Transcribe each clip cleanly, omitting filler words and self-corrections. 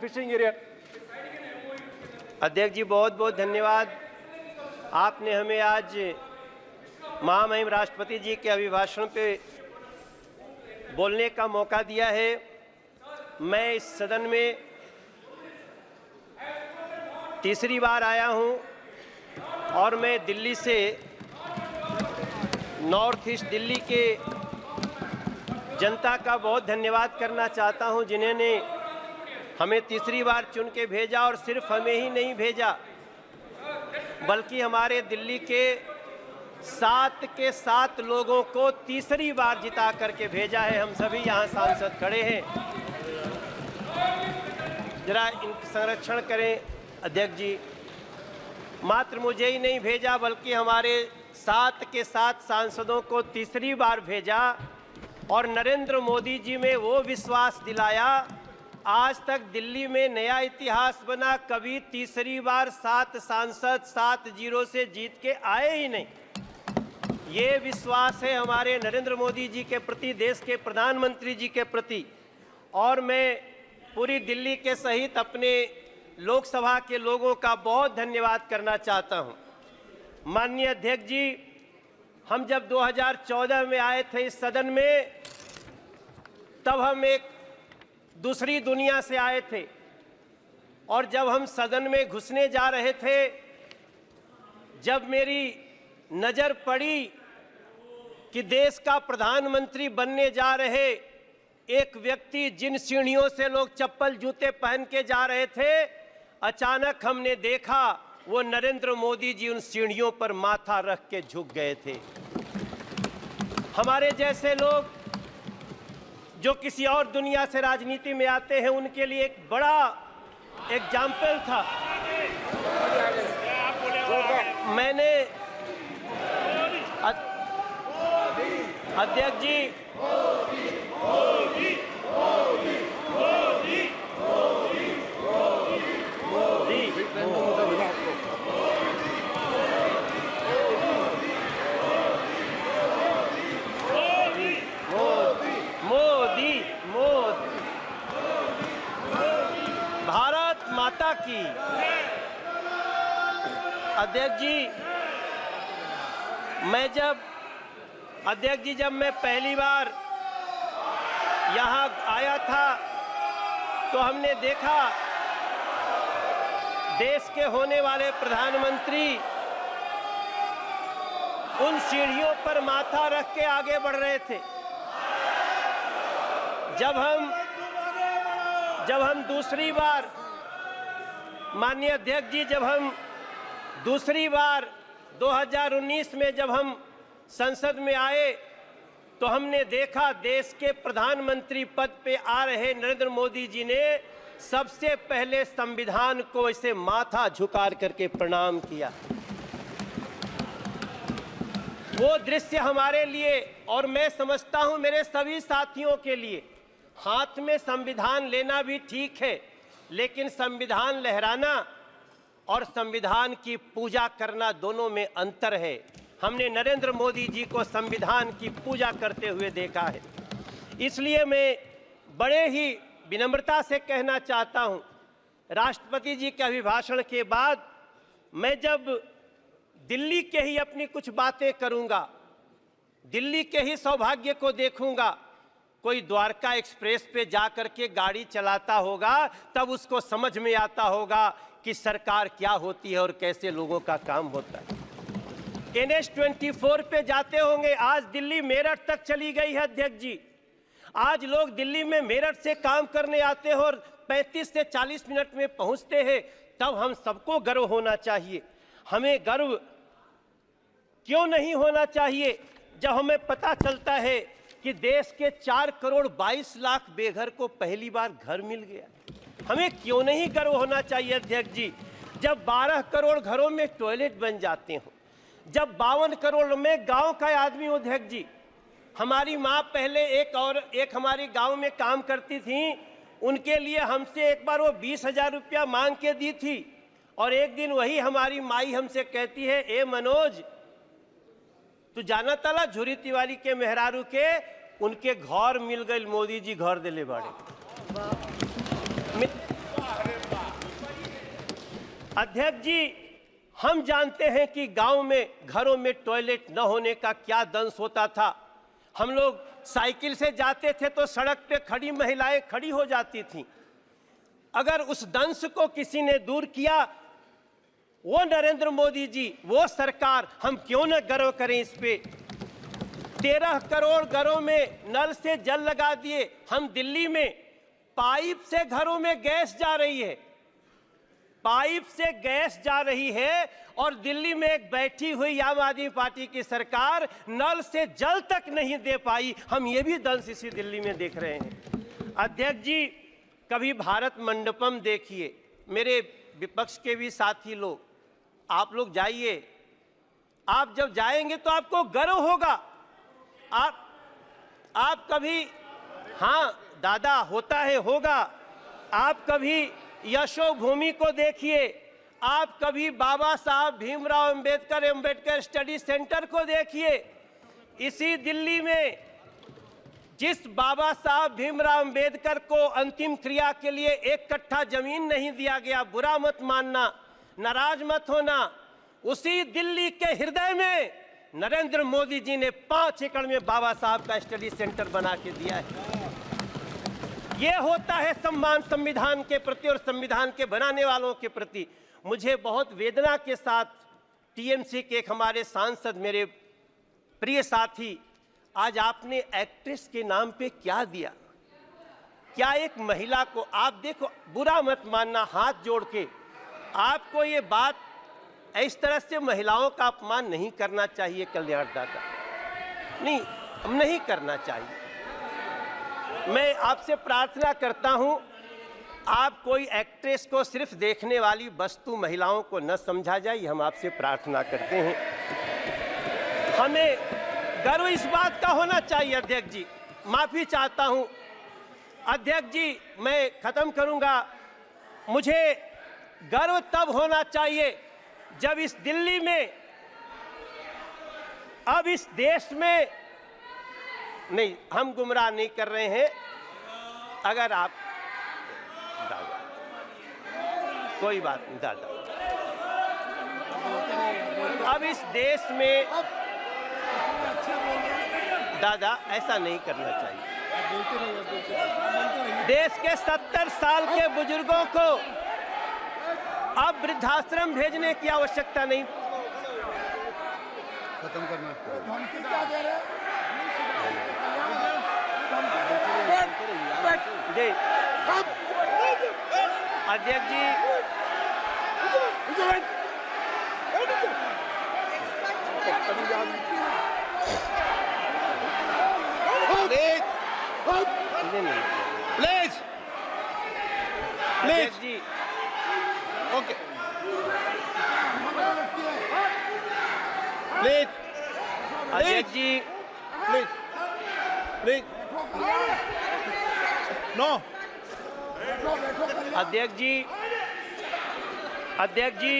Fishing area. अध्यक्ष जी बहुत बहुत धन्यवाद। आपने हमें आज महामहिम राष्ट्रपति जी के अभिभाषण पे बोलने का मौका दिया है। मैं इस सदन में तीसरी बार आया हूं और मैं दिल्ली से नॉर्थ ईस्ट दिल्ली के जनता का बहुत धन्यवाद करना चाहता हूं, जिन्होंने हमें तीसरी बार चुन के भेजा और सिर्फ हमें ही नहीं भेजा बल्कि हमारे दिल्ली के 7 के 7 लोगों को तीसरी बार जिता करके भेजा है। हम सभी यहाँ सांसद खड़े हैं, जरा इनका संरक्षण करें अध्यक्ष जी। मात्र मुझे ही नहीं भेजा बल्कि हमारे 7 के 7 सांसदों को तीसरी बार भेजा और नरेंद्र मोदी जी में वो विश्वास दिलाया। आज तक दिल्ली में नया इतिहास बना, कभी तीसरी बार 7 सांसद 7-0 से जीत के आए ही नहीं। ये विश्वास है हमारे नरेंद्र मोदी जी के प्रति, देश के प्रधानमंत्री जी के प्रति। और मैं पूरी दिल्ली के सहित अपने लोकसभा के लोगों का बहुत धन्यवाद करना चाहता हूं। माननीय अध्यक्ष जी, हम जब 2014 में आए थे इस सदन में, तब हम एक दूसरी दुनिया से आए थे और जब हम सदन में घुसने जा रहे थे, जब मेरी नज़र पड़ी कि देश का प्रधानमंत्री बनने जा रहे एक व्यक्ति, जिन सीढ़ियों से लोग चप्पल जूते पहन के जा रहे थे, अचानक हमने देखा वो नरेंद्र मोदी जी उन सीढ़ियों पर माथा रख के झुक गए थे। हमारे जैसे लोग जो किसी और दुनिया से राजनीति में आते हैं, उनके लिए एक बड़ा एग्जाम्पल था। मैंने अध्यक्ष जी भारत माता की। अध्यक्ष जी, जब मैं पहली बार यहाँ आया था तो हमने देखा देश के होने वाले प्रधानमंत्री उन सीढ़ियों पर माथा रख के आगे बढ़ रहे थे। जब हम दूसरी बार, माननीय अध्यक्ष जी, जब हम दूसरी बार 2019 में जब हम संसद में आए तो हमने देखा देश के प्रधानमंत्री पद पे आ रहे नरेंद्र मोदी जी ने सबसे पहले संविधान को ऐसे माथा झुका करके प्रणाम किया। वो दृश्य हमारे लिए और मैं समझता हूं मेरे सभी साथियों के लिए, हाथ में संविधान लेना भी ठीक है, लेकिन संविधान लहराना और संविधान की पूजा करना दोनों में अंतर है। हमने नरेंद्र मोदी जी को संविधान की पूजा करते हुए देखा है। इसलिए मैं बड़े ही विनम्रता से कहना चाहता हूं, राष्ट्रपति जी के अभिभाषण के बाद मैं जब दिल्ली के ही अपनी कुछ बातें करूंगा, दिल्ली के ही सौभाग्य को देखूंगा। कोई द्वारका एक्सप्रेस पे जाकर के गाड़ी चलाता होगा तब उसको समझ में आता होगा कि सरकार क्या होती है और कैसे लोगों का काम होता है। NH-24 पे जाते होंगे, आज दिल्ली मेरठ तक चली गई है अध्यक्ष जी। आज लोग दिल्ली में मेरठ से काम करने आते हैं और 35 से 40 मिनट में पहुंचते हैं। तब हम सबको गर्व होना चाहिए। हमें गर्व क्यों नहीं होना चाहिए जब हमें पता चलता है कि देश के 4 करोड़ 22 लाख बेघर को पहली बार घर मिल गया। हमें क्यों नहीं गर्व होना चाहिए अध्यक्ष जी जब 12 करोड़ घरों में टॉयलेट बन जाते हों, जब 52 करोड़ में गांव का आदमी हो। अध्यक्ष जी, हमारी माँ पहले एक हमारी गांव में काम करती थी, उनके लिए हमसे एक बार वो 20,000 रुपया मांग के दी थी और एक दिन वही हमारी माई हमसे कहती है, ए मनोज, तू जाना तला झुरी तिवारी के मेहरारू के उनके घर मिल गए, मोदी जी घर दिले बाड़े। अध्यक्ष जी, हम जानते हैं कि गांव में घरों में टॉयलेट न होने का क्या दंश होता था। हम लोग साइकिल से जाते थे तो सड़क पे खड़ी महिलाएं खड़ी हो जाती थीं। अगर उस दंश को किसी ने दूर किया, वो नरेंद्र मोदी जी, वो सरकार, हम क्यों न गर्व करें इस पे। 13 करोड़ घरों में नल से जल लगा दिए। हम दिल्ली में पाइप से घरों में गैस जा रही है, पाइप से गैस जा रही है, और दिल्ली में एक बैठी हुई आम आदमी पार्टी की सरकार नल से जल तक नहीं दे पाई। हम ये भी दंश इसी दिल्ली में देख रहे हैं। अध्यक्ष जी, कभी भारत मंडपम देखिए। मेरे विपक्ष के भी साथी लोग, आप लोग जाइए। आप जब जाएंगे तो आपको गर्व होगा। आप कभी, हाँ दादा, होता है, होगा। आप कभी यशोभूमि को देखिए, आप कभी बाबा साहब भीमराव अंबेडकर स्टडी सेंटर को देखिए। इसी दिल्ली में जिस बाबा साहब भीमराव अंबेडकर को अंतिम क्रिया के लिए 1 कट्ठा जमीन नहीं दिया गया, बुरा मत मानना, नाराज मत होना, उसी दिल्ली के हृदय में नरेंद्र मोदी जी ने 5 एकड़ में बाबा साहब का स्टडी सेंटर बना के दिया है। ये होता है सम्मान संविधान के प्रति और संविधान के बनाने वालों के प्रति। मुझे बहुत वेदना के साथ टीएमसी के एक हमारे सांसद, मेरे प्रिय साथी, आज आपने एक्ट्रेस के नाम पे क्या दिया, क्या एक महिला को आप देखो, बुरा मत मानना, हाथ जोड़ के आपको ये बात, इस तरह से महिलाओं का अपमान नहीं करना चाहिए। कल्याण दादा, नहीं करना चाहिए। मैं आपसे प्रार्थना करता हूं, आप कोई एक्ट्रेस को सिर्फ देखने वाली वस्तु महिलाओं को न समझा जाए, हम आपसे प्रार्थना करते हैं। हमें गर्व इस बात का होना चाहिए। अध्यक्ष जी, माफी चाहता हूं। अध्यक्ष जी, मैं खत्म करूंगा। मुझे गर्व तब होना चाहिए जब इस दिल्ली में, अब इस देश में, नहीं, हम गुमराह नहीं कर रहे हैं। अगर आप दादा, कोई बात नहीं दादा, अब इस देश में दादा ऐसा नहीं करना चाहिए। देश के 70 साल के बुजुर्गों को अब वृद्धाश्रम भेजने की आवश्यकता नहीं। खत्म करना। जी अध्यक्ष जी, प्लीज अध्यक्ष जी, ओके, प्लीज अध्यक्ष जी, प्लीज नो। अध्यक्ष जी,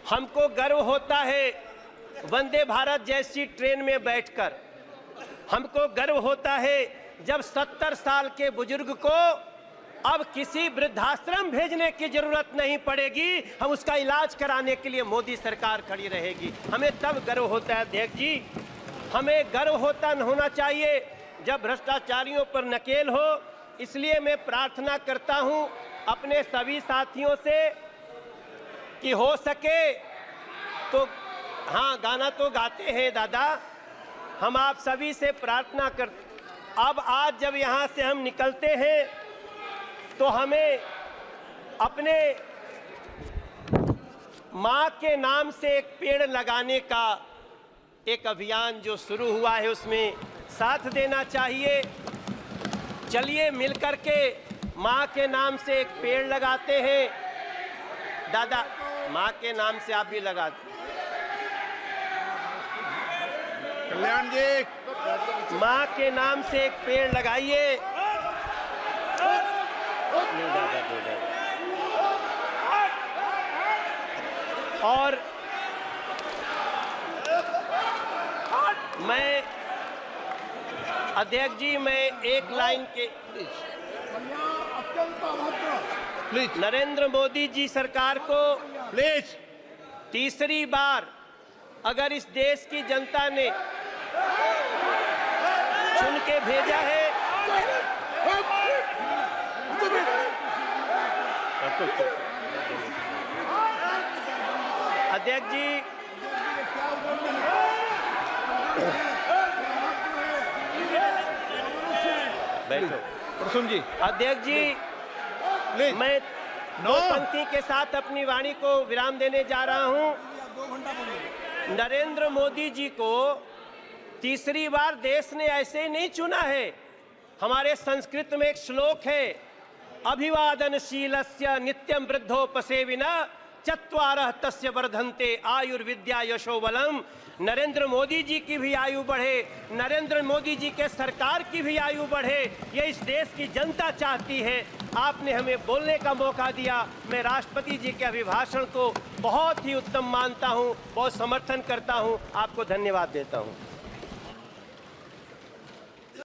हमको गर्व होता है वंदे भारत जैसी ट्रेन में बैठकर। हमको गर्व होता है जब 70 साल के बुजुर्ग को अब किसी वृद्धाश्रम भेजने की जरूरत नहीं पड़ेगी, हम उसका इलाज कराने के लिए मोदी सरकार खड़ी रहेगी। हमें तब गर्व होता है। अध्यक्ष जी, हमें गर्व होना चाहिए जब भ्रष्टाचारियों पर नकेल हो। इसलिए मैं प्रार्थना करता हूं अपने सभी साथियों से कि हो सके तो, हाँ गाना तो गाते हैं दादा, हम आप सभी से प्रार्थना कर, अब आज जब यहाँ से हम निकलते हैं तो हमें अपने माँ के नाम से एक पेड़ लगाने का एक अभियान जो शुरू हुआ है उसमें साथ देना चाहिए। चलिए मिलकर के माँ के नाम से एक पेड़ लगाते हैं। दादा, माँ के नाम से आप भी लगा दें। कल्याण जी, माँ के नाम से एक पेड़ लगाइए। और मैं अध्यक्ष जी, मैं एक लाइन के अत्यंत अभद्र प्लीज नरेंद्र मोदी जी सरकार को प्लीज तीसरी बार अगर इस देश की जनता ने चुन के भेजा है, अध्यक्ष जी, बैठो। प्रसून जी अध्यक्ष जी, प्लीज मैं नो। दो पंक्ति के साथ अपनी वाणी को विराम देने जा रहा हूं। नरेंद्र मोदी जी को तीसरी बार देश ने ऐसे ही नहीं चुना है। हमारे संस्कृत में एक श्लोक है, अभिवादनशीलस्य नित्यं वृद्धोपसेविना चत्वारः तस्य वर्धन्ते आयुर्विद्या यशो बलम। नरेंद्र मोदी जी की भी आयु बढ़े, नरेंद्र मोदी जी के सरकार की भी आयु बढ़े, ये इस देश की जनता चाहती है। आपने हमें बोलने का मौका दिया। मैं राष्ट्रपति जी के अभिभाषण को बहुत ही उत्तम मानता हूं, बहुत समर्थन करता हूं। आपको धन्यवाद देता हूं।